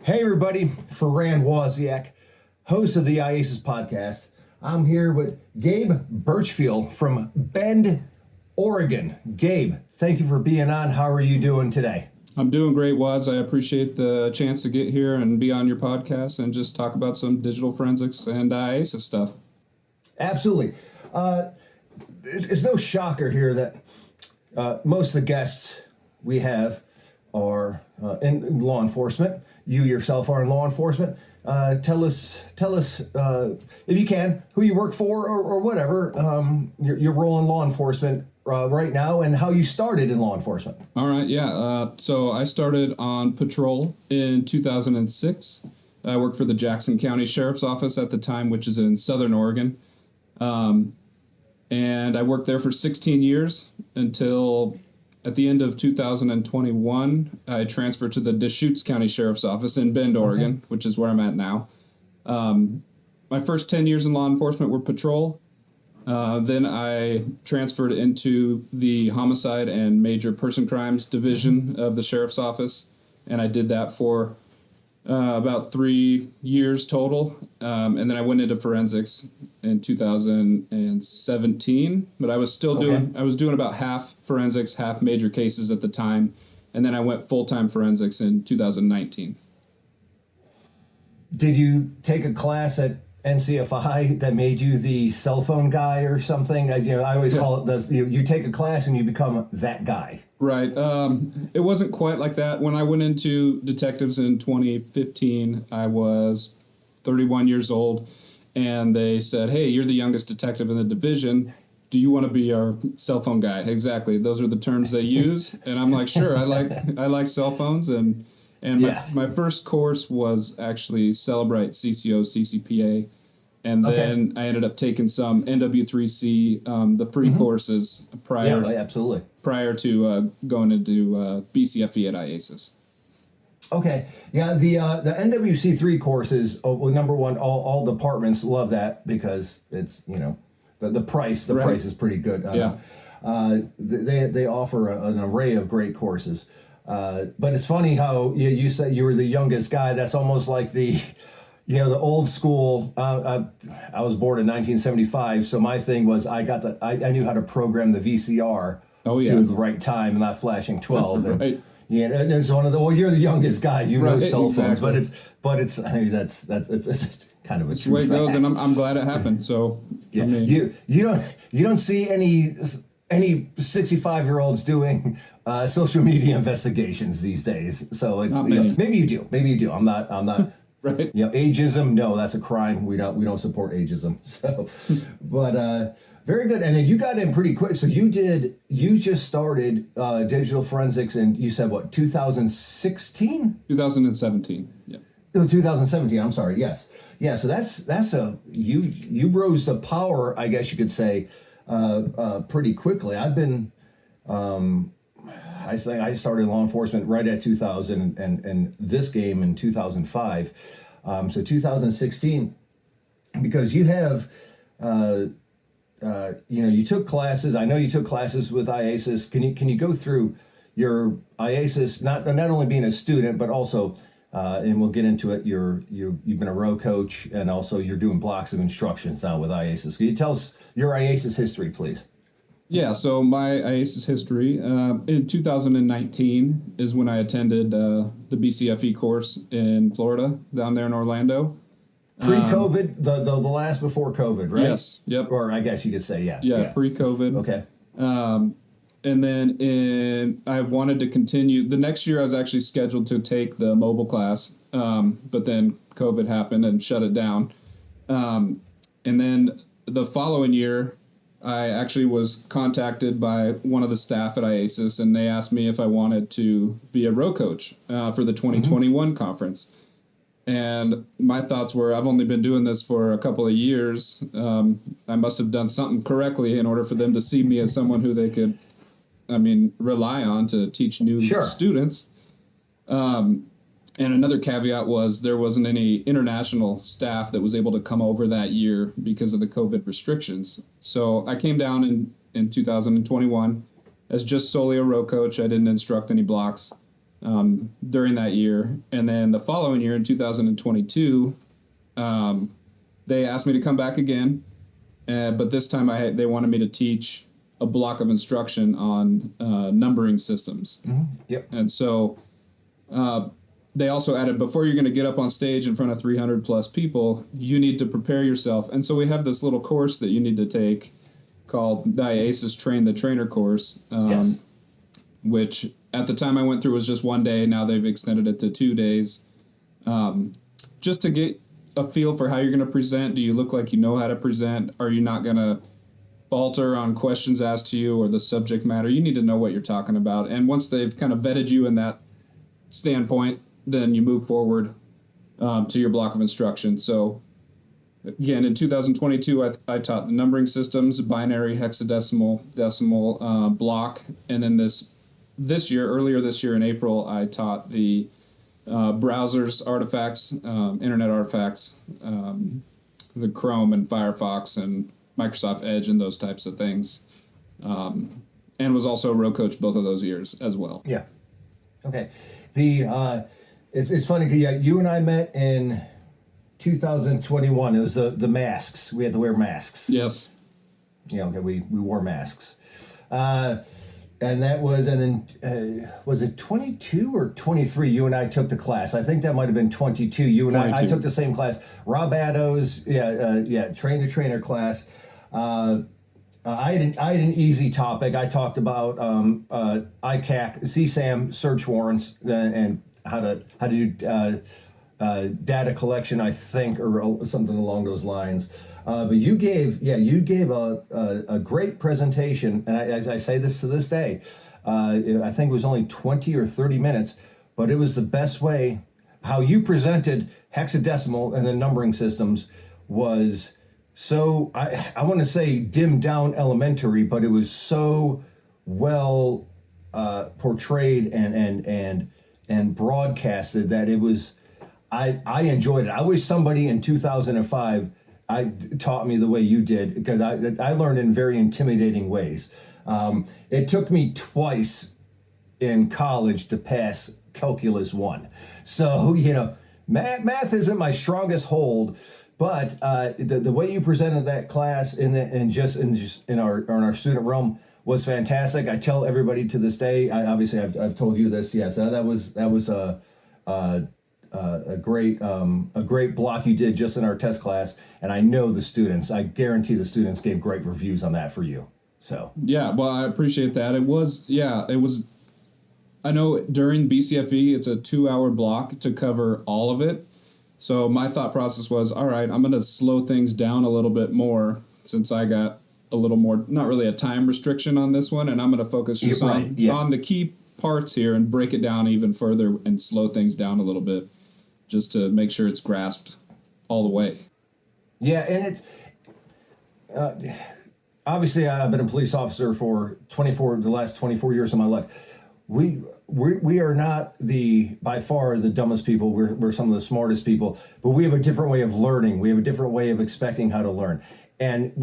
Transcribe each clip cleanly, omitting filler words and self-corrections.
Hey everybody, Farand Wasiak, host of the IACIS podcast. I'm here with Gabe Burchfiel from Bend, Oregon. Gabe, thank you for being on. How are you doing today? I'm doing great, Waz. I appreciate the chance to get here and be on your podcast and just talk about some digital forensics and IACIS stuff. Absolutely. It's no shocker here that most of the guests we have are in law enforcement. You yourself are in law enforcement. Tell us, if you can, who you work for or whatever, your role in law enforcement right now and how you started in law enforcement. All right, yeah. So I started on patrol in 2006. I worked for the Jackson County Sheriff's Office at the time, which is in Southern Oregon. And I worked there for 16 years until at the end of 2021, I transferred to the Deschutes County Sheriff's Office in Bend, Oregon, which is where I'm at now. My first 10 years in law enforcement were patrol. Then I transferred into the homicide and major person crimes division of the Sheriff's Office, and I did that for about 3 years total. And then I went into forensics in 2017, but I was still doing about half forensics, half major cases at the time. And then I went full-time forensics in 2019. Did you take a class at NCFI that made you the cell phone guy or something? I always call it this, you take a class and you become that guy. Right. It wasn't quite like that. When I went into detectives in 2015, I was 31 years old, and they said, "Hey, you're the youngest detective in the division. Do you want to be our cell phone guy?" Exactly. Those are the terms they use, and I'm like, "Sure, I like cell phones." And my first course was actually Celebrite CCO CCPA. And then I ended up taking some NW3C, the free courses prior to going into BCFE at IACIS. Okay. Yeah, the NWC3 courses, number one, all departments love that because it's, the price is pretty good. They offer an array of great courses. But it's funny how you said you were the youngest guy. That's almost like the old school. I was born in 1975, so my thing was I knew how to program the VCR to the right time and not flashing 12. Right. And it's one of the you're the youngest guy, know cell phones, but it's it's kind of a it's the way it goes, and I'm glad it happened. So yeah, you don't see any 65-year-olds doing social media investigations these days. So it's maybe you do. I'm not. Right. Ageism, no, that's a crime. We don't support ageism. So, but very good. And then you got in pretty quick. So you just started digital forensics in, you said what, 2016? 2017. Yeah. No, 2017. I'm sorry. Yes. Yeah. So that's you rose to power, I guess you could say, pretty quickly. I've been. I think I started law enforcement right at 2000 and this game in 2005. So 2016, because you have, you took classes. I know you took classes with IACIS. Can you go through your IACIS, not only being a student, but also, and we'll get into it, you've been a row coach and also you're doing blocks of instructions now with IACIS. Can you tell us your IACIS history, please? Yeah, so my IACIS history, in 2019 is when I attended the BCFE course in Florida, down there in Orlando. Pre-COVID, the last before COVID, right? Yes, yep. Or I guess you could say, yeah. Yeah, pre-COVID. Okay. And then I wanted to continue. The next year I was actually scheduled to take the mobile class, but then COVID happened and shut it down. And then the following year, I actually was contacted by one of the staff at IACIS, and they asked me if I wanted to be a row coach for the 2021 conference. And my thoughts were, I've only been doing this for a couple of years. I must have done something correctly in order for them to see me as someone who they could, rely on to teach new students. And another caveat was there wasn't any international staff that was able to come over that year because of the COVID restrictions. So I came down in 2021 as just solely a row coach. I didn't instruct any blocks. during that year. And then the following year in 2022, they asked me to come back again. But this time they wanted me to teach a block of instruction on numbering systems. Mm-hmm. Yep. And so they also added, before you're going to get up on stage in front of 300 plus people, you need to prepare yourself. And so we have this little course that you need to take called the IACIS Train the Trainer course, Yes. which at the time I went through was just 1 day. Now they've extended it to 2 days, just to get a feel for how you're going to present. Do you look like you know how to present? Are you not going to falter on questions asked to you or the subject matter? You need to know what you're talking about. And once they've kind of vetted you in that standpoint, then you move forward to your block of instruction. So again, in 2022, I taught the numbering systems, binary, hexadecimal, decimal block. And then earlier this year in April, I taught the browsers artifacts, internet artifacts, the Chrome and Firefox and Microsoft Edge and those types of things. And was also a row coach both of those years as well. Yeah. Okay. It's funny because you and I met in 2021. It was the masks. We had to wear masks. Yes. Yeah. Okay. We wore masks. And that was, and then was it 22 or 23? You and I took the class. I think that might have been 22. You and 22. I took the same class. Rob Addo's, train to trainer class. I had an easy topic. I talked about ICAC, CSAM search warrants and how to do data collection, I think, or something along those lines. But you gave a great presentation, and as I say this to this day, I think it was only 20 or 30 minutes, but it was the best way. How you presented hexadecimal and the numbering systems was so, I want to say dimmed down elementary, but it was so well portrayed and broadcasted that it was, I enjoyed it. I wish somebody in 2005 taught me the way you did, because I learned in very intimidating ways. It took me twice in college to pass Calculus 1. So, math isn't my strongest hold, but the way you presented that class in our student realm was fantastic. I tell everybody to this day. I've told you this. Yes, that was a great block you did just in our test class, and I know the students. I guarantee the students gave great reviews on that for you. So yeah, well, I appreciate that. It was. I know during BCFE it's a 2-hour block to cover all of it. So my thought process was, all right, I'm going to slow things down a little bit more since I got a little more, not really a time restriction on this one, and I'm going to focus just on the key parts here and break it down even further and slow things down a little bit just to make sure it's grasped all the way. Yeah, and it's obviously I've been a police officer for the last 24 years of my life. We are not by far the dumbest people. We're some of the smartest people, but we have a different way of learning. We have a different way of expecting how to learn. And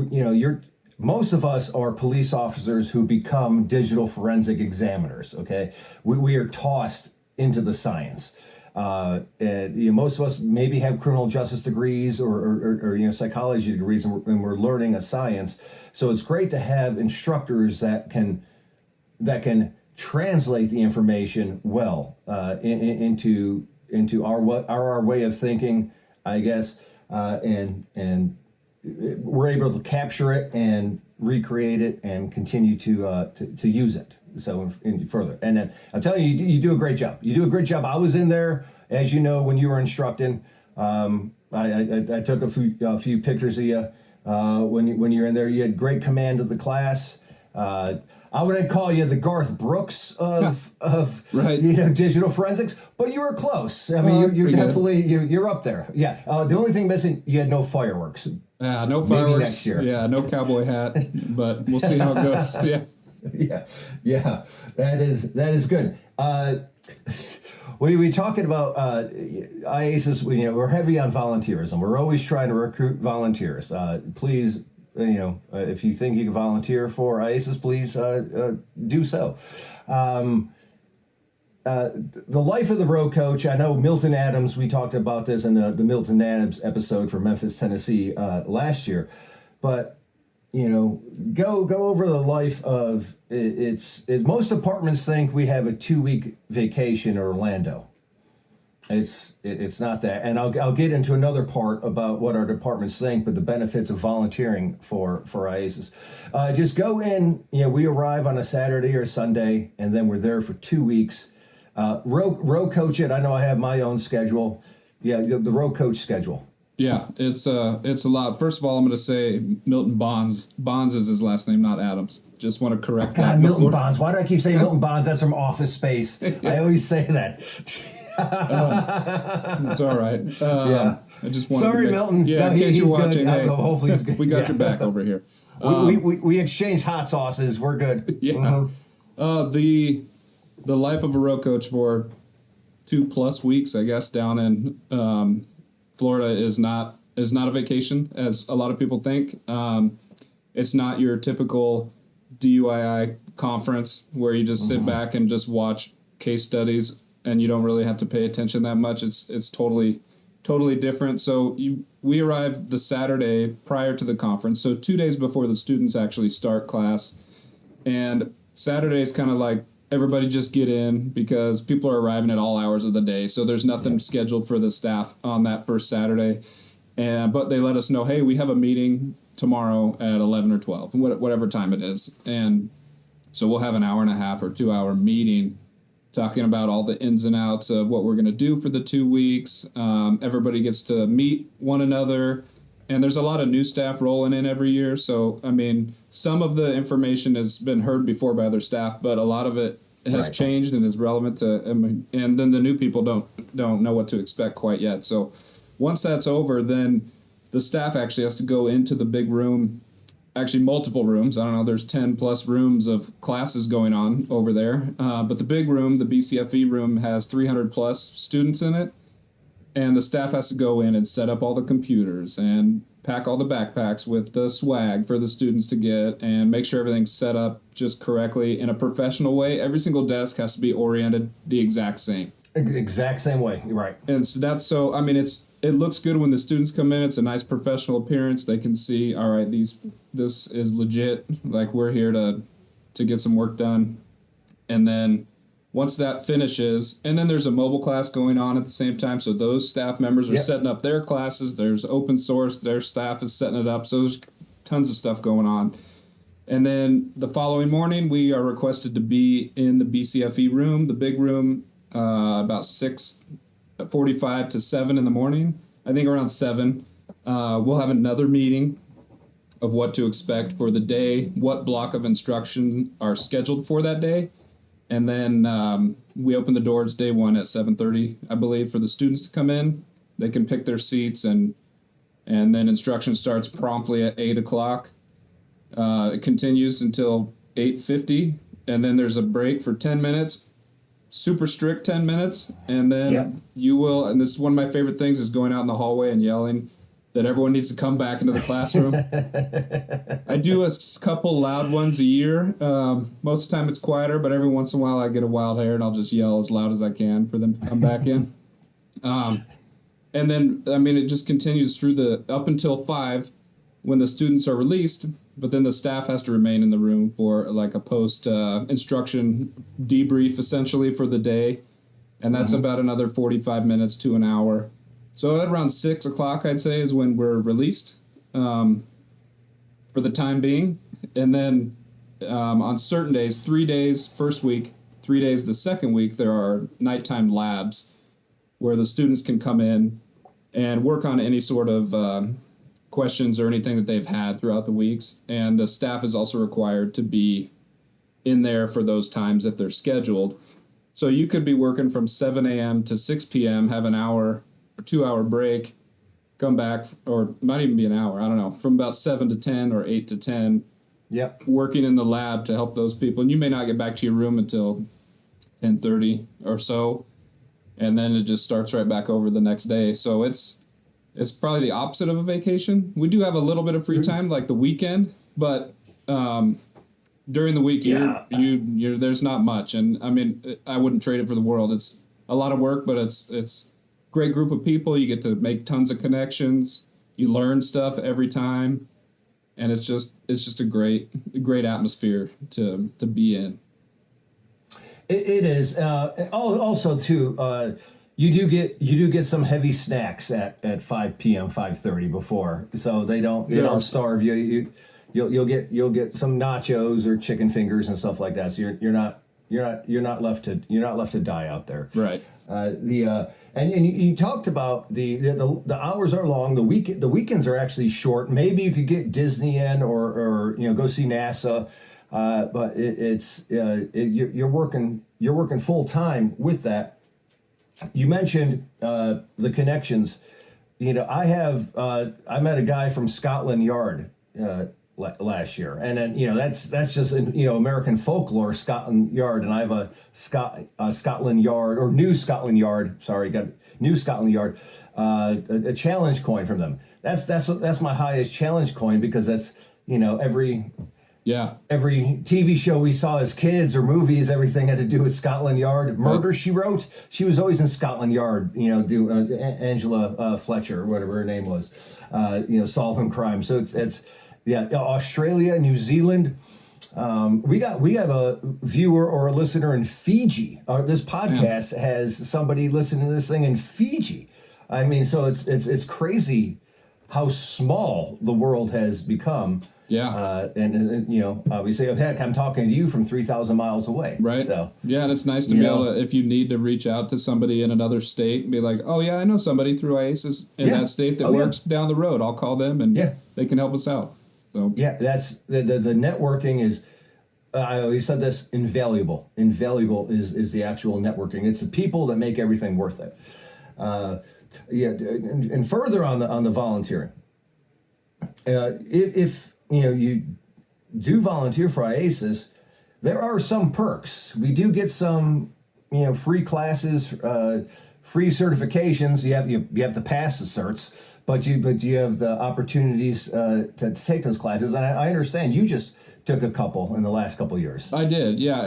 most of us are police officers who become digital forensic examiners. Okay, we are tossed into the science. Most of us maybe have criminal justice degrees or psychology degrees, and we're learning a science. So it's great to have instructors that can translate the information well into our way of thinking, I guess, and we're able to capture it and recreate it and continue to use it. So further, and then I'm telling you, you do a great job. You do a great job. I was in there, as you know, when you were instructing. I took a few pictures of you when you're in there. You had great command of the class. I wouldn't call you the Garth Brooks of right. Digital forensics, but you were close. I mean, you're definitely you're up there. Yeah. The only thing missing, you had no fireworks. Yeah, no fireworks. Maybe next year. Yeah, no cowboy hat, but we'll see how it goes. Yeah. Yeah. That is good. We talking about IACIS. We're heavy on volunteerism. We're always trying to recruit volunteers. Please. If you think you can volunteer for IACIS, please do so. the life of the row coach. I know Milton Adams. We talked about this in the Milton Adams episode for Memphis, Tennessee last year, but go over the life of most departments think we have a 2-week vacation in Orlando. It's not that, and I'll get into another part about what our departments think, but the benefits of volunteering for IACIS. Just go in. We arrive on a Saturday or Sunday, and then we're there for 2 weeks. Row coach it. I know I have my own schedule. Yeah, the row coach schedule. Yeah, it's a lot. First of all, I'm going to say Milton Bonds. Bonds is his last name, not Adams. Just want to correct that. God, Milton Bonds. Why do I keep saying Milton Bonds? That's from Office Space. I always say that. It's all right. Yeah. I just wanted Sorry, to Milton. Yeah, in case you're watching, hey, hopefully he's good. We got your back over here. We exchange hot sauces. We're good. Yeah. The life of a row coach for 2+ weeks, I guess, down in Florida is not a vacation, as a lot of people think. It's not your typical DUII conference where you just sit back and just watch case studies and you don't really have to pay attention that much. It's totally different. So we arrived the Saturday prior to the conference, so 2 days before the students actually start class. And Saturday is kind of like everybody just get in because people are arriving at all hours of the day. So there's nothing scheduled for the staff on that first Saturday. But they let us know, hey, we have a meeting tomorrow at 11 or 12, whatever time it is. And so we'll have an hour and a half or 2-hour meeting talking about all the ins and outs of what we're going to do for the 2 weeks. Everybody gets to meet one another. And there's a lot of new staff rolling in every year. So, I mean, some of the information has been heard before by other staff, but a lot of it has changed and is relevant to, and then the new people don't know what to expect quite yet. So once that's over, then the staff actually has to go into the big room, actually multiple rooms. I don't know, there's 10 plus rooms of classes going on over there. But the big room, the BCFE room, has 300 plus students in it. And the staff has to go in and set up all the computers and pack all the backpacks with the swag for the students to get and make sure everything's set up just correctly in a professional way. Every single desk has to be oriented the exact same. Exact same way, you're right. And so I mean, it looks good when the students come in. It's a nice professional appearance. They can see, all right, this is legit. Like, we're here to get some work done. And then once that finishes, and then there's a mobile class going on at the same time, so those staff members are setting up their classes. There's open source, their staff is setting it up, so there's tons of stuff going on. And then the following morning, we are requested to be in the BCFE room, the big room, about 6:45 to 7 in the morning. I think around 7. We'll have another meeting of what to expect for the day, what block of instruction are scheduled for that day. And then we open the doors day one at 7:30, I believe, for the students to come in. They can pick their seats, and then instruction starts promptly at 8 o'clock. It continues until 8:50, and then there's a break for 10 minutes, super strict 10 minutes, and then you will, and this is one of my favorite things, is going out in the hallway and yelling that everyone needs to come back into the classroom. I do a couple loud ones a year. Most of the time it's quieter, but every once in a while I get a wild hair and I'll just yell as loud as I can for them to come back in. And then, I mean, it just continues through up until 5 when the students are released, but then the staff has to remain in the room for like a post instruction debrief essentially for the day. And that's about another 45 minutes to an hour. So at around 6 o'clock, I'd say, is when we're released for the time being. And then on certain days, 3 days first week, 3 days the second week, there are nighttime labs where the students can come in and work on any sort of questions or anything that they've had throughout the weeks. And the staff is also required to be in there for those times if they're scheduled. So you could be working from 7 a.m. to 6 p.m., have an hour or 2-hour break, come back, or might even be an hour, I don't know, from about 7 to 10 or 8 to 10, working in the lab to help those people. And you may not get back to your room until 10:30 or so, and then it just starts right back over the next day. So it's probably the opposite of a vacation. We do have a little bit of free time, like the weekend, but during the week, you're there's not much. And I mean, I wouldn't trade it for the world. It's a lot of work, but it's great group of people. You get to make tons of connections. You learn stuff every time. And it's just a great atmosphere to be in. It is. Also, too, you do get some heavy snacks at 5 p.m. 5:30 before, so they don't starve you. You'll get some nachos or chicken fingers and stuff like that. So you're not left to die out there. Right. And you talked about the hours are long. The weekends are actually short. Maybe you could get Disney in or go see NASA, but you're working full time with that. You mentioned the connections. I met a guy from Scotland Yard last year, and then that's just American folklore, Scotland Yard, and I have a Scotland Yard or New Scotland Yard. Sorry, got New Scotland Yard, a challenge coin from them. That's my highest challenge coin because that's every TV show we saw as kids or movies, everything had to do with Scotland Yard. Murder, She Wrote. She was always in Scotland Yard, Angela Fletcher, or whatever her name was, solving crime. So it's Australia, New Zealand. We have a viewer or a listener in Fiji. This podcast has somebody listening to this thing in Fiji. I mean, so it's crazy how small the world has become. Yeah. And obviously, heck, I'm talking to you from 3,000 miles away. Right. So yeah, and it's nice to be able to, if you need to reach out to somebody in another state and be like, oh yeah, I know somebody through IACIS in that state that works down the road. I'll call them and they can help us out. So yeah, that's the networking is. I always said this: invaluable. Invaluable is the actual networking. It's the people that make everything worth it. And further on the volunteering. If you do volunteer for IACIS, there are some perks. We do get some free classes, free certifications. You have to pass the certs, but you have the opportunities to take those classes. And I understand you just took a couple in the last couple of years. I did, yeah.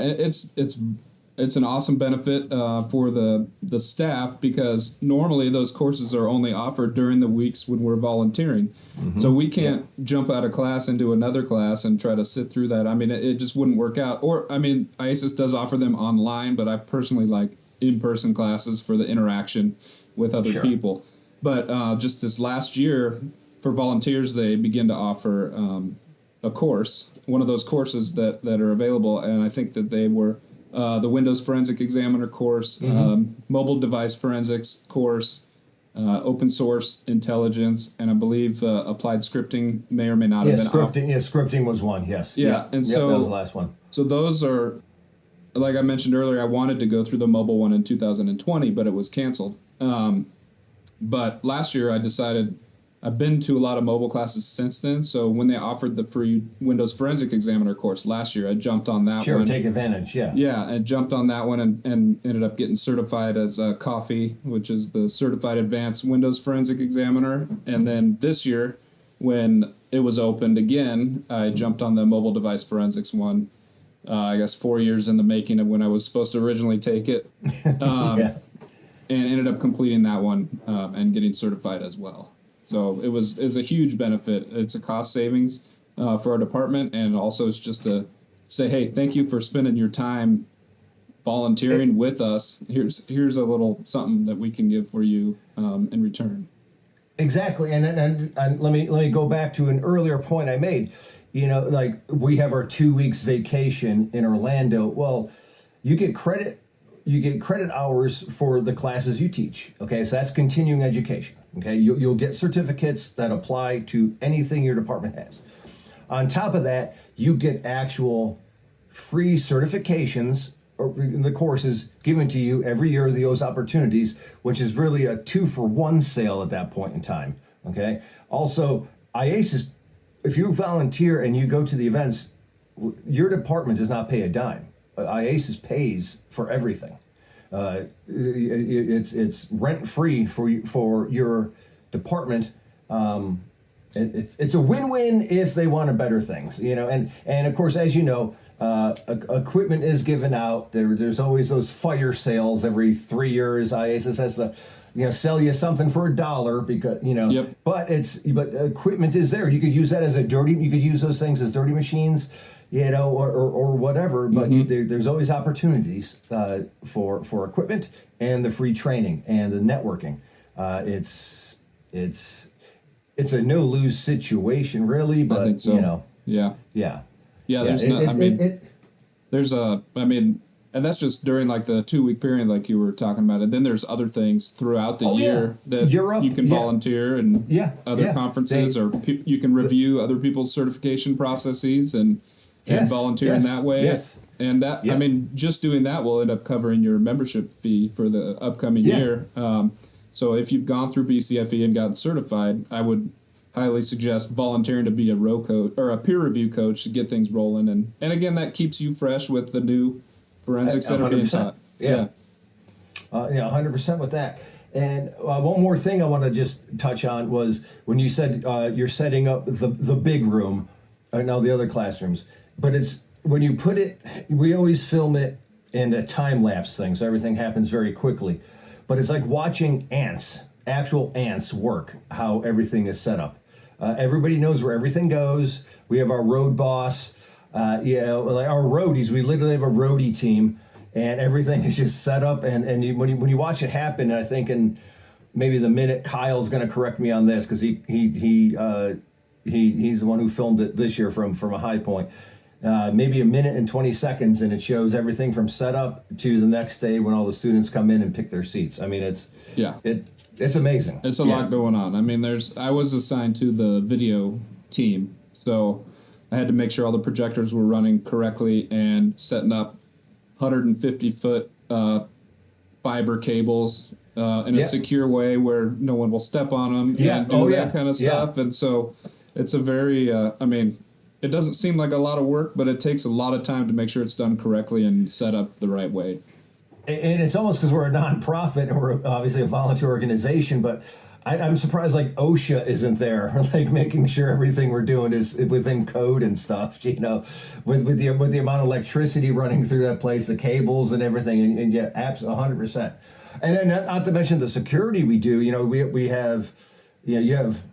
It's an awesome benefit for the staff because normally those courses are only offered during the weeks when we're volunteering. Mm-hmm. So we can't jump out of class into another class and try to sit through that. I mean, it just wouldn't work out. Or, I mean, IACIS does offer them online, but I personally like in-person classes for the interaction with other people. But just this last year, for volunteers, they begin to offer a course, one of those courses that are available, and I think that they were the Windows Forensic Examiner course, mobile device forensics course, open source intelligence, and I believe applied scripting may or may not have been scripting. Yeah, scripting was one. Yes. Yeah, and so that was the last one. So those are, like I mentioned earlier, I wanted to go through the mobile one in 2020, but it was canceled. But last year I decided. I've been to a lot of mobile classes since then, so when they offered the free Windows Forensic Examiner course last year, I jumped on that one. Sure, take advantage, yeah. Yeah, I jumped on that one and ended up getting certified as COFFEE, which is the Certified Advanced Windows Forensic Examiner. And then this year, when it was opened again, I jumped on the Mobile Device Forensics one, I guess 4 years in the making of when I was supposed to originally take it. And ended up completing that one and getting certified as well. So it's a huge benefit. It's a cost savings for our department, and also it's just to say, hey, thank you for spending your time volunteering with us. Here's a little something that we can give for you in return. Exactly, and let me go back to an earlier point I made. Like we have our 2 weeks vacation in Orlando. Well, you get credit hours for the classes you teach. Okay, so that's continuing education. Okay, you'll get certificates that apply to anything your department has. On top of that, you get actual free certifications or in the courses given to you every year, those opportunities, which is really a 2-for-1 sale at that point in time. Okay, also IACIS, if you volunteer and you go to the events, your department does not pay a dime. IACIS pays for everything. It's rent free for your department. It's a win-win if they want to better things, and of course, as you know, Equipment is given out. There's always those fire sales every 3 years. IACIS has to, sell you something for $1 because Yep. But equipment is there. You could use that as you could use those things as dirty machines, or whatever. But there's always opportunities for equipment and the free training and the networking. It's a no lose situation, really. But I think so. yeah. There's and that's just during like the 2-week period, like you were talking about it. Then there's other things throughout the year that Europe, you can volunteer and other conferences, or you can review other people's certification processes and volunteer in that way. Yes. And that, just doing that will end up covering your membership fee for the upcoming year. So if you've gone through BCFE and gotten certified, I would highly suggest volunteering to be a row coach or a peer review coach to get things rolling. And again, that keeps you fresh with the new forensics that are being taught. 100% with that. And one more thing I want to just touch on was when you said you're setting up the big room, now the other classrooms, but it's when you put it, we always film it in a time lapse thing, so everything happens very quickly. But it's like watching actual ants work, how everything is set up. Everybody knows where everything goes. We have our road boss, like our roadies. We literally have a roadie team, and everything is just set up. And when you watch it happen, I think in maybe the minute, Kyle's going to correct me on this because he's the one who filmed it this year from a high point. Maybe a minute and 20 seconds, and it shows everything from setup to the next day when all the students come in and pick their seats. I mean, it's amazing. It's a lot going on. I mean, I was assigned to the video team, so I had to make sure all the projectors were running correctly and setting up 150-foot fiber cables in a secure way where no one will step on them and do that kind of stuff. And so it's a very, it doesn't seem like a lot of work, but it takes a lot of time to make sure it's done correctly and set up the right way. And it's almost because we're a nonprofit and we're obviously a volunteer organization, but I'm surprised like OSHA isn't there, like making sure everything we're doing is within code and stuff, with the amount of electricity running through that place, the cables and everything, and absolutely 100%. And then not to mention the security we do, we have, you have,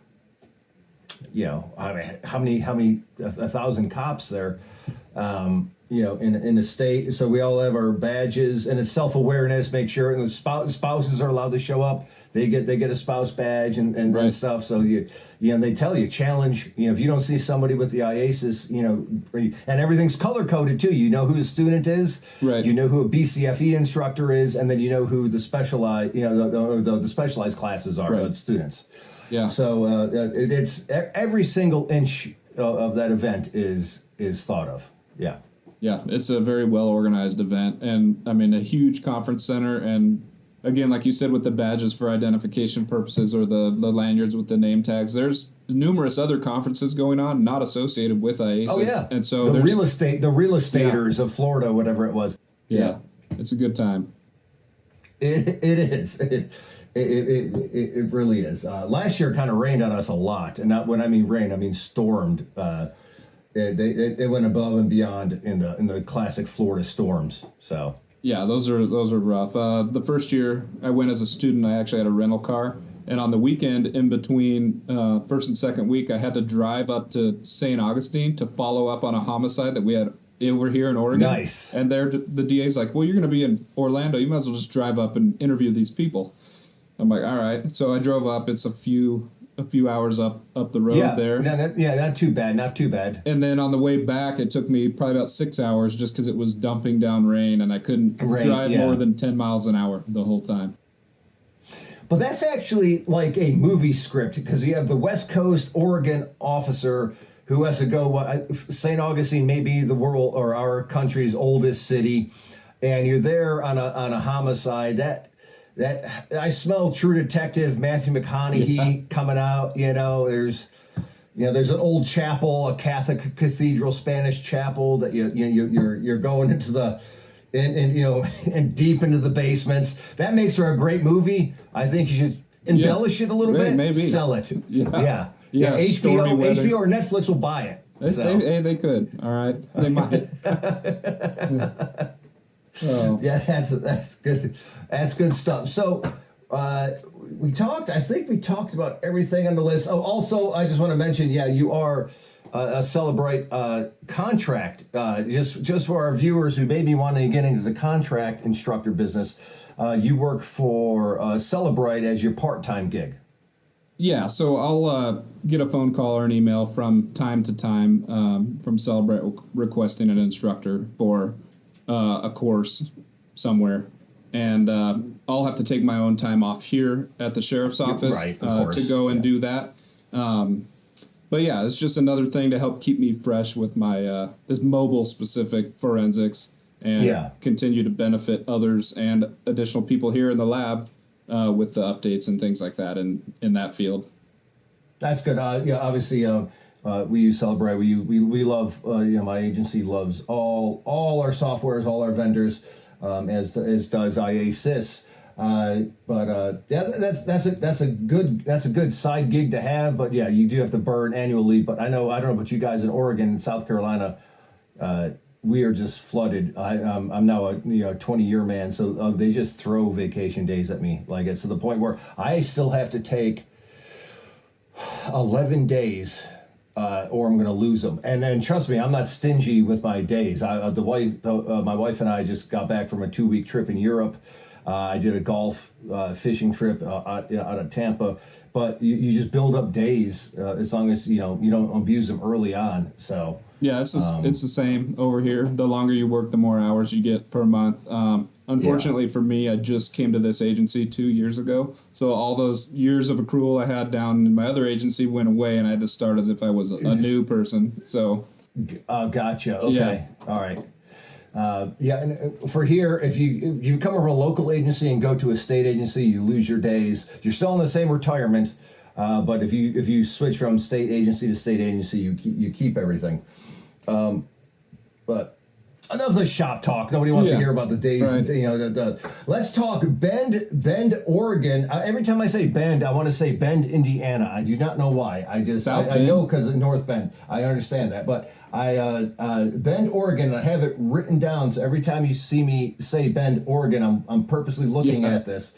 how many 1,000 cops there, in the state. So we all have our badges, and it's self-awareness. Make sure, and the spouses are allowed to show up. They get a spouse badge and stuff. So and they tell you challenge. If you don't see somebody with the IACIS, and everything's color coded too. You know who the student is. Right. You know who a BCFE instructor is, and then you know who the specialized, the specialized classes are, the students. Yeah. So it's every single inch of that event is thought of. Yeah. Yeah, it's a very well organized event, and a huge conference center. And again, like you said, with the badges for identification purposes or the lanyards with the name tags, there's numerous other conferences going on not associated with IACIS. Oh yeah, and so the real estaters of Florida, whatever it was. Yeah, it's a good time. It is. It really is. Last year kind of rained on us a lot, and not when I mean rain, I mean stormed. They went above and beyond in the classic Florida storms. So yeah, those are rough. The first year I went as a student, I actually had a rental car, and on the weekend in between first and second week, I had to drive up to St. Augustine to follow up on a homicide that we had over here in Oregon. Nice. And there, the DA's like, well, you're going to be in Orlando. You might as well just drive up and interview these people. I'm like, all right. So I drove up. It's a few hours up the road there. Not too bad. And then on the way back, it took me probably about 6 hours just because it was dumping down rain, and I couldn't drive more than 10 miles an hour the whole time. But that's actually like a movie script, because you have the West Coast Oregon officer who has to go. St. Augustine may be the world or our country's oldest city, and you're there on a homicide that I smell True Detective Matthew McConaughey coming out. There's an old chapel, a Catholic cathedral, Spanish chapel that you're going into the and deep into the basements. That makes for a great movie. I think you should embellish it a little bit. Maybe sell it. Yeah. HBO or Netflix will buy it. They could. All right, they might. Oh. Yeah, that's good. That's good stuff. So we talked. I think we talked about everything on the list. Oh, also, I just want to mention, yeah, you are a Celebrate contract. Just for our viewers who may be wanting to get into the contract instructor business, you work for Celebrate as your part-time gig. Yeah, so I'll get a phone call or an email from time to time from Celebrate requesting an instructor for a course somewhere, and I'll have to take my own time off here at the sheriff's office to go and do that. But yeah, it's just another thing to help keep me fresh with my this mobile specific forensics and continue to benefit others and additional people here in the lab with the updates and things like that in that field. That's good. Yeah, obviously. We use Celebrate. We love. My agency loves all our softwares, all our vendors, as does IACIS. That's a good side gig to have. But yeah, you do have to burn annually. But I don't know about you guys in Oregon and South Carolina. We are just flooded. I'm now a 20-year man, so they just throw vacation days at me. Like, it's to the point where I still have to take 11 days. Or I'm going to lose them. And trust me, I'm not stingy with my days. My wife and I just got back from a 2-week trip in Europe. I did a golf fishing trip out of Tampa. But you just build up days as long as you don't abuse them early on. So yeah, it's the same over here. The longer you work, the more hours you get per month. Unfortunately for me, I just came to this agency 2 years ago. So all those years of accrual I had down in my other agency went away, and I had to start as if I was a new person. So, gotcha. Okay, yeah. All right. And for here, if you come from a local agency and go to a state agency, you lose your days. You're still in the same retirement, but if you switch from state agency to state agency, you keep everything. But enough of the shop talk. Nobody wants to hear about the days. Right. Let's talk Bend, Oregon. Every time I say Bend, I want to say Bend, Indiana. I do not know why. I know because of North Bend. I understand that, but Bend, Oregon. I have it written down. So every time you see me say Bend, Oregon, I'm purposely looking at this.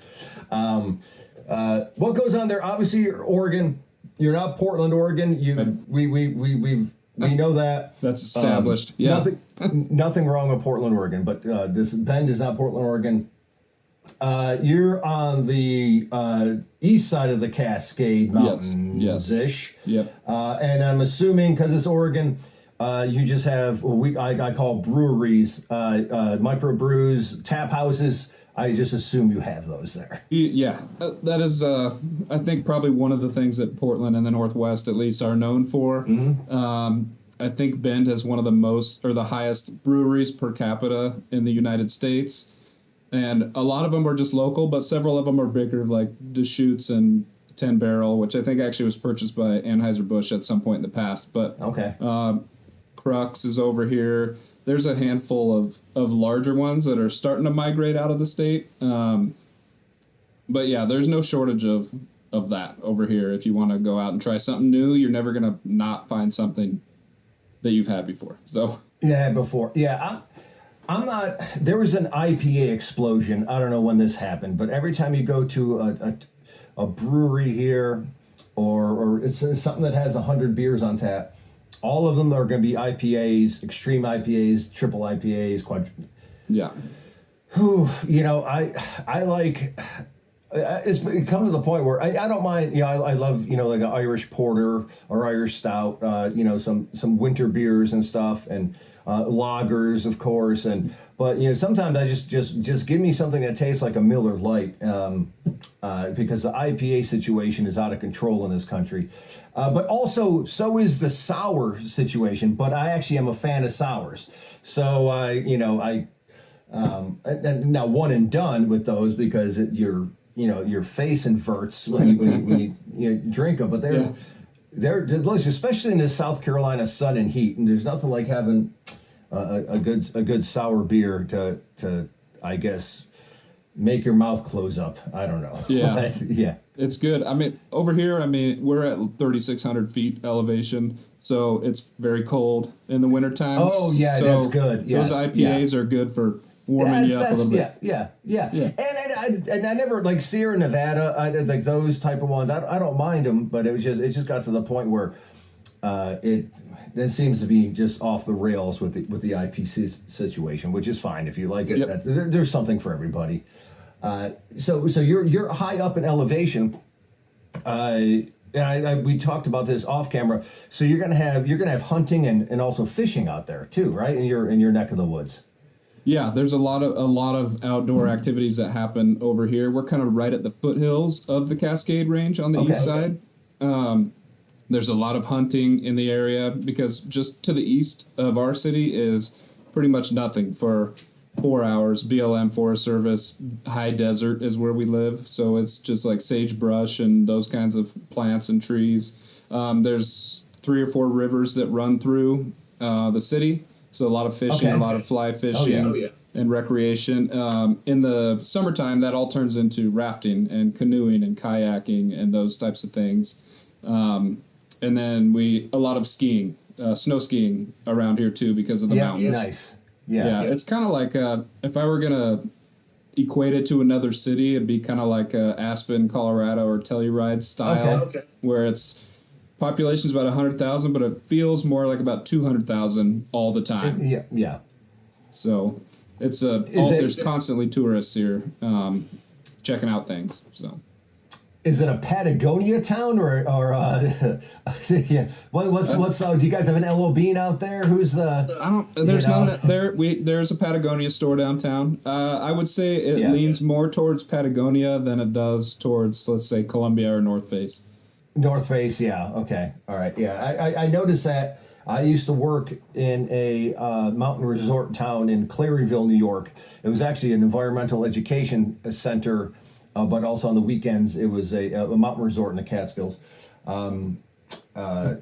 What goes on there? Obviously, you're Oregon. You're not Portland, Oregon. We know that. That's established. Nothing wrong with Portland, Oregon, but this Bend is not Portland, Oregon. You're on the east side of the Cascade Mountains-ish. Yep. And I'm assuming, because it's Oregon, you just have I call breweries, microbrews, tap houses. I just assume you have those there. Yeah, that is, I think, probably one of the things that Portland and the Northwest, at least, are known for. Mm-hmm. I think Bend has one of the highest breweries per capita in the United States. And a lot of them are just local, but several of them are bigger, like Deschutes and 10 Barrel, which I think actually was purchased by Anheuser-Busch at some point in the past. But Crux is over here. There's a handful of larger ones that are starting to migrate out of the state. But yeah, there's no shortage of that over here. If you want to go out and try something new, you're never going to not find something that you've had before. So I'm not. There was an IPA explosion. I don't know when this happened, but every time you go to a brewery here, or it's something that has 100 beers on tap, all of them are going to be IPAs, extreme IPAs, triple IPAs, Yeah. I like. It's come to the point where I don't mind. I love like an Irish porter or Irish stout. Some winter beers and stuff, and lagers, of course. But sometimes I just give me something that tastes like a Miller Lite, because the IPA situation is out of control in this country. But also, so is the sour situation. But I actually am a fan of sours. So and now one and done with those, because your face inverts when you drink them. But they're delicious, especially in the South Carolina sun and heat. And there's nothing like having a good sour beer to I guess make your mouth close up. I don't know. Yeah. Yeah. It's good. I mean, over here, we're at 3,600 feet elevation, so it's very cold in the wintertime. Oh, yeah, so that's good. Yes. Those IPAs are good for warming you up a little bit. Yeah. And I never, like Sierra Nevada, I did like those type of ones. I don't mind them, but it just got to the point where it seems to be just off the rails with the IPC situation, which is fine if you like it. Yep. There's something for everybody. So you're high up in elevation. And we talked about this off camera. So you're gonna have hunting and also fishing out there too, right? In your neck of the woods. Yeah, there's a lot of outdoor activities that happen over here. We're kind of right at the foothills of the Cascade Range on the east side. There's a lot of hunting in the area because just to the east of our city is pretty much nothing for 4 hours. BLM, Forest Service, high desert is where we live. So it's just like sagebrush and those kinds of plants and trees. There's 3 or 4 rivers that run through the city. So a lot of fishing, a lot of fly fishing and recreation. In the summertime, that all turns into rafting and canoeing and kayaking and those types of things. And then a lot of skiing, snow skiing around here too because of the mountains. Nice. Yeah. It's kind of like if I were gonna equate it to another city, it'd be kind of like Aspen, Colorado, or Telluride style, where it's population's about 100,000, but it feels more like about 200,000 all the time. Yeah. So there's constantly tourists here checking out things. So. Is it a Patagonia town or yeah? What's do you guys have an LOB out there? Who's the? There's none there. There's a Patagonia store downtown. I would say it leans more towards Patagonia than it does towards, let's say, Columbia or North Face. North Face, yeah. Okay, all right, yeah. I noticed that. I used to work in a mountain resort town in Claryville, New York. It was actually an environmental education center. But also on the weekends, it was a mountain resort in the Catskills. And I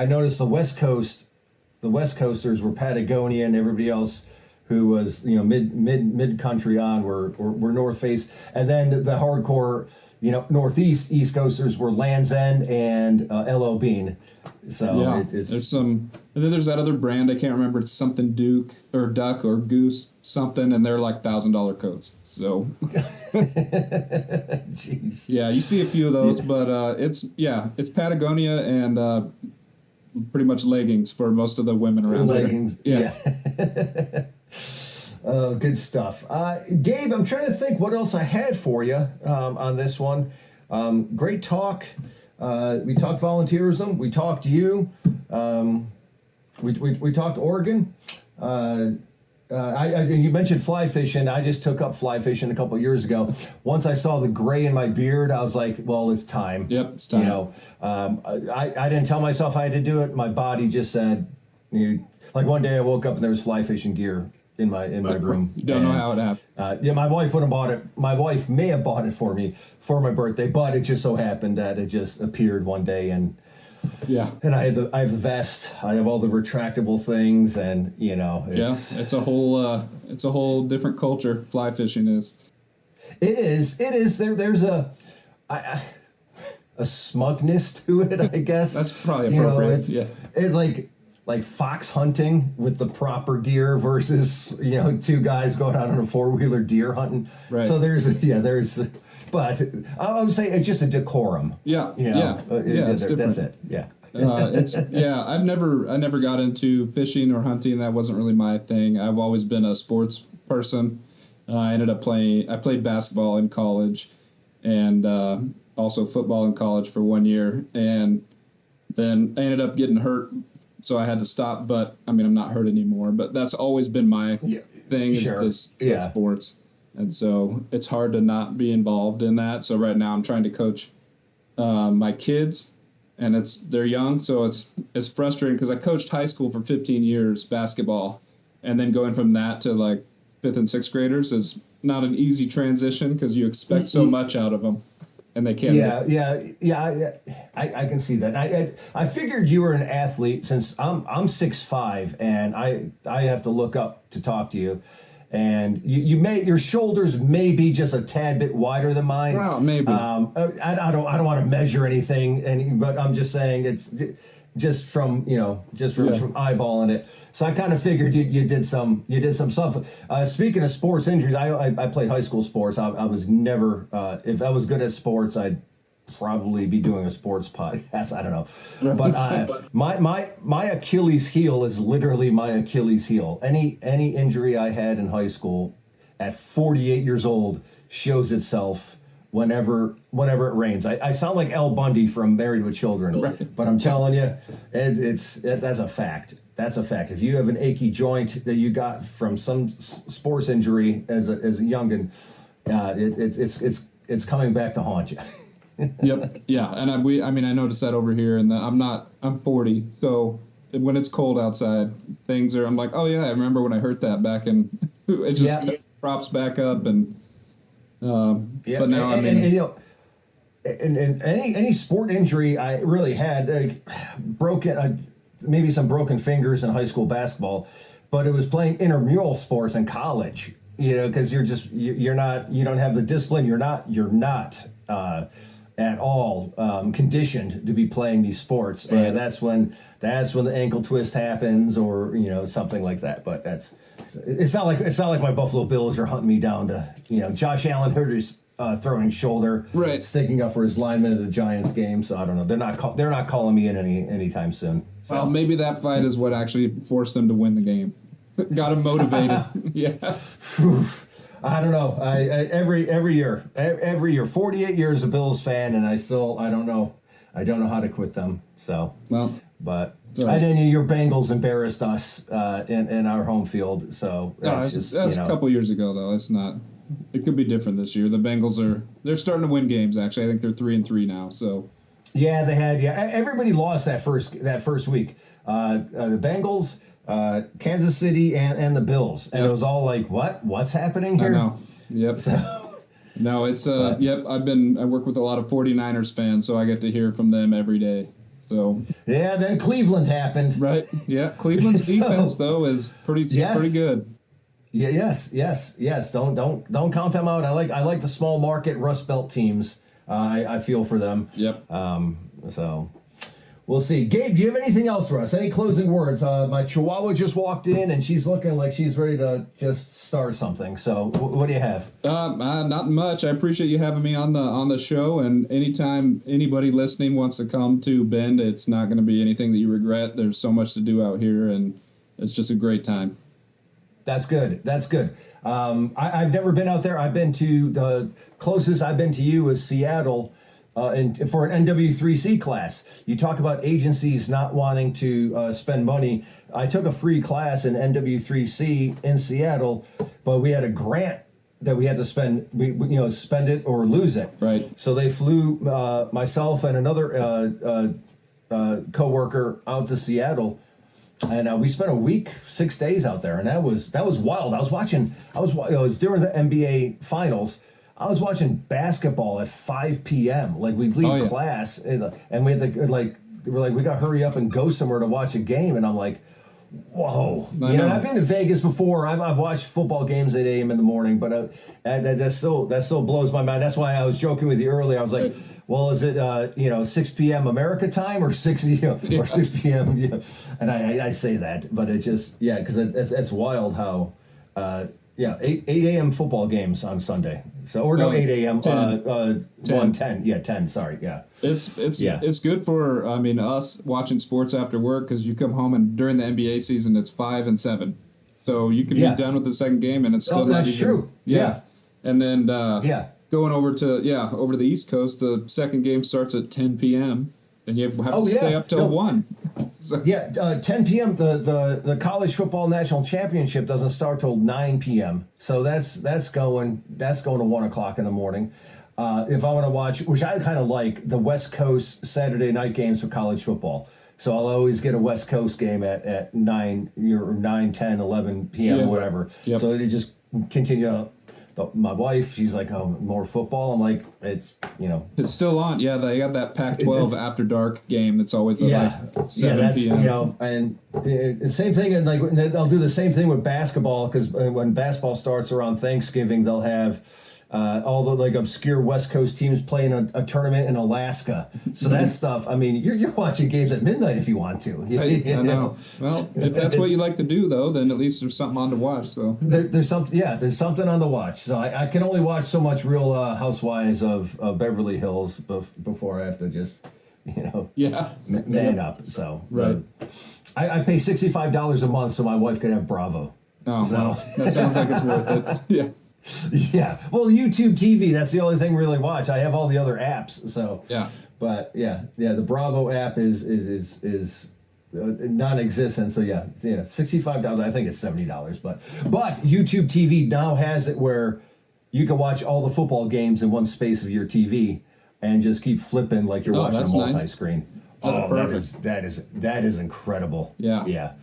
noticed the West Coasters were Patagonia, and everybody else who was mid country on were North Face, and then the hardcore Northeast East Coasters were Land's End and L.O. Bean. So it's there's some. And then there's that other brand I can't remember. It's something Duke or Duck or Goose something, and they're like $1,000 coats. So, jeez. Yeah, you see a few of those, but it's Patagonia and pretty much leggings for most of the women around leggings. There. Yeah. Good stuff. Gabe, I'm trying to think what else I had for you on this one. Great talk. We talked volunteerism. We talked you. We talked Oregon. You mentioned fly fishing. I just took up fly fishing a couple of years ago. Once I saw the gray in my beard, I was like, well, it's time. Yep, it's time. I didn't tell myself I had to do it. My body just said, like one day I woke up and there was fly fishing gear in my room. Don't know how it happened. My wife wouldn't bought it. My wife may have bought it for me for my birthday, but it just so happened that it just appeared one day, and I have the vest. I have all the retractable things, and it's a whole different culture. Fly fishing is. It is. There's a smugness to it, I guess. That's probably appropriate. It's like fox hunting with the proper gear versus 2 guys going out on a 4-wheeler deer hunting. Right. So but I would say it's just a decorum. It's different. That's it. Yeah. I never got into fishing or hunting. That wasn't really my thing. I've always been a sports person. I played basketball in college, and also football in college for 1 year, and then I ended up getting hurt. So I had to stop, but I'm not hurt anymore. But that's always been my thing is sports. And so it's hard to not be involved in that. So right now I'm trying to coach my kids, and they're young. So it's frustrating because I coached high school for 15 years basketball, and then going from that to like 5th and 6th graders is not an easy transition because you expect so much out of them. And they can't. I can see that. I figured you were an athlete since I'm 6'5", and I have to look up to talk to you, and your shoulders may be just a tad bit wider than mine. Well, maybe. I don't want to measure anything, but I'm just saying it's just from eyeballing it. So I kind of figured you did some stuff. Speaking of sports injuries, I played high school sports. I was never if I was good at sports, I'd probably be doing a sports podcast. I don't know, but my Achilles heel is literally my Achilles heel. Any injury I had in high school at 48 years old shows itself whenever it rains. I sound like Al Bundy from Married with Children, right. But I'm telling you, that's a fact. That's a fact. If you have an achy joint that you got from some sports injury as a youngin, it's coming back to haunt you. Yep. Yeah. And I noticed that over here, and I'm 40. So when it's cold outside, I'm like, oh yeah, I remember when I hurt that back in, it just props back up. And, but now and any sport injury I really had, maybe some broken fingers in high school basketball, but it was playing intramural sports in college, because you don't have the discipline. You're not at all conditioned to be playing these sports, right. And that's when the ankle twist happens, or something like that. But it's not like my Buffalo Bills are hunting me down to Josh Allen hurt his throwing shoulder, right, sticking up for his lineman in the Giants game. So I don't know. They're not calling me in anytime soon. So. Well, maybe that fight is what actually forced them to win the game. Got him motivated. Yeah. I don't know. Every year, 48 years a Bills fan, and I don't know how to quit them. So, well, but I know your Bengals embarrassed us in our home field. So that's a couple years ago, though. It's not. It could be different this year. The Bengals they're starting to win games. Actually, I think they're 3-3 now. So. Yeah, they had. Yeah, everybody lost that first week. The Bengals. Kansas City and the Bills, and It was all like, what's happening here? I know. Yep. So, no, it's yep. I work with a lot of 49ers fans, so I get to hear from them every day. So yeah, then Cleveland happened. Right. Yeah, Cleveland's defense though is pretty good. Yeah. Yes. Don't count them out. I like the small market Rust Belt teams. I feel for them. Yep. So. We'll see. Gabe, do you have anything else for us? Any closing words? My Chihuahua just walked in, and she's looking like she's ready to just start something. So, what do you have? Not much. I appreciate you having me on the show. And anytime anybody listening wants to come to Bend, it's not going to be anything that you regret. There's so much to do out here, and it's just a great time. That's good. I've never been out there. I've been to the closest I've been to you is Seattle. For an NW3C class. You talk about agencies not wanting to spend money. I took a free class in NW3C in Seattle, but we had a grant that we had to spend. We spend it or lose it. Right. So they flew myself and another coworker out to Seattle, and we spent a week, 6 days out there, and that was wild. It was during the NBA finals. I was watching basketball at 5 p.m. Like we'd leave class and we had to we got to hurry up and go somewhere to watch a game. And I'm like, whoa. I've been to Vegas before. I've watched football games at 8 a.m. in the morning, but that still blows my mind. That's why I was joking with you earlier. I was like, well, is it 6 p.m. America time or 6 or 6 p.m. And I say that, but it just because it's wild how 8 a.m. football games on Sunday. So 8 a.m. 10. Yeah, 10. Sorry. Yeah. It's good for us watching sports after work, because you come home and during the NBA season it's 5 and 7, so you can be done with the second game and it's still not that's even, true. Yeah. And then going over to the East Coast, the second game starts at 10 p.m. and you have to stay up till 1. So. 10 p.m. The college football national championship doesn't start till 9 p.m. So that's going to 1 o'clock in the morning. If I want to watch, which I kind of like, the West Coast Saturday night games for college football. So I'll always get a West Coast game at 9, 10, 11 p.m. or whatever. Yep. So they just continue my wife, she's like, oh, more football. I'm like, it's, It's still on. Yeah, they got that Pac-12 after dark game that's always at like 7 p.m. And the same thing, and like they'll do the same thing with basketball, because when basketball starts around Thanksgiving, they'll have all the like obscure West Coast teams playing a tournament in Alaska. So that stuff, I mean, you're watching games at midnight if you want to. I know. Well, if that's what you like to do, though, then at least there's something on to watch. So there's something on the watch. So I can only watch so much Real Housewives of Beverly Hills before I have to just, man up. So right. I pay $65 a month so my wife could have Bravo. Oh, so. Well, that sounds like it's worth it. Yeah. Yeah, well, YouTube TV, that's the only thing we really watch. I have all the other apps, so yeah. But the Bravo app is non-existent. So $65. I think it's $70, but YouTube TV now has it where you can watch all the football games in one space of your TV and just keep flipping like you're watching a multi-screen. Nice. That is incredible. Yeah.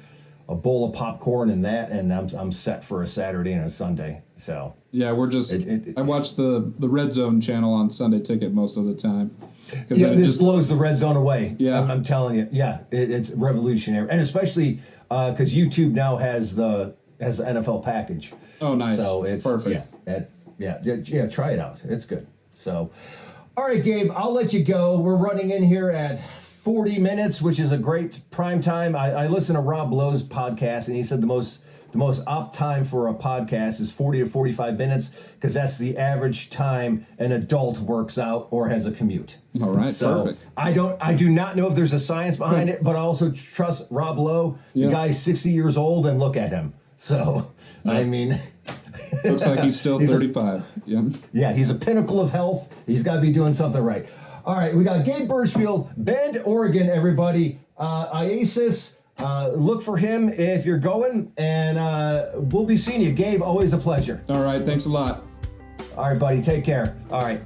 A bowl of popcorn and I'm set for a Saturday and a Sunday. So yeah, we're just. I watch the Red Zone channel on Sunday Ticket most of the time. Yeah, this just blows the Red Zone away. Yeah, I'm telling you. Yeah, it's revolutionary, and especially because YouTube now has the NFL package. Oh, nice. So it's perfect. Yeah. Try it out. It's good. So, all right, Gabe, I'll let you go. We're running in here at 40 minutes, which is a great prime time. I listen to Rob Lowe's podcast, and he said the most up time for a podcast is 40 to 45 minutes, because that's the average time an adult works out or has a commute. All right, so perfect. I do not know if there's a science behind it, but I also trust Rob Lowe. Yeah. The guy's 60 years old, and look at him. So, I mean... Looks like he's still 35. Yeah, he's a pinnacle of health. He's got to be doing something right. All right, we got Gabe Burchfiel, Bend, Oregon, everybody. IACIS, look for him if you're going, and we'll be seeing you. Gabe, always a pleasure. All right, thanks a lot. All right, buddy, take care. All right.